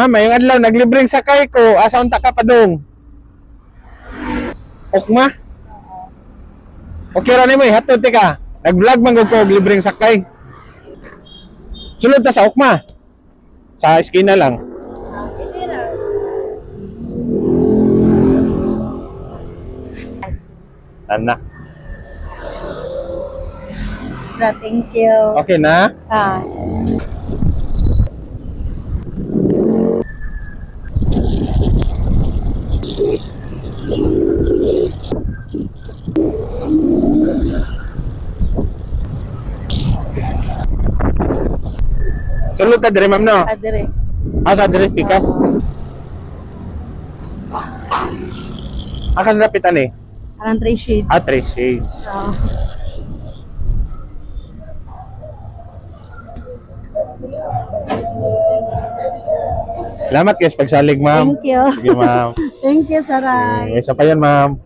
Ma'am, yung adlaw naglibreng sakay ko, asa unta ka padung? Ukma? Okay ra nimo hatod ka. Nag-vlog man gud ko og libreng sakay. Sulod ta sa Ukma. Sa eskina lang. Hindi na. Tana. Thank you. Okay na? Ah. Sulod ta dire ma'am no. Adere. Asa dire pikas. Akas dapitan eh. Anong 3 shades? Ah, 3 shades. Ah. Salamat guys pagsalig ma'am. Thank you. Sige ma'am. Thank you, Saray. Isa pa yan ma'am.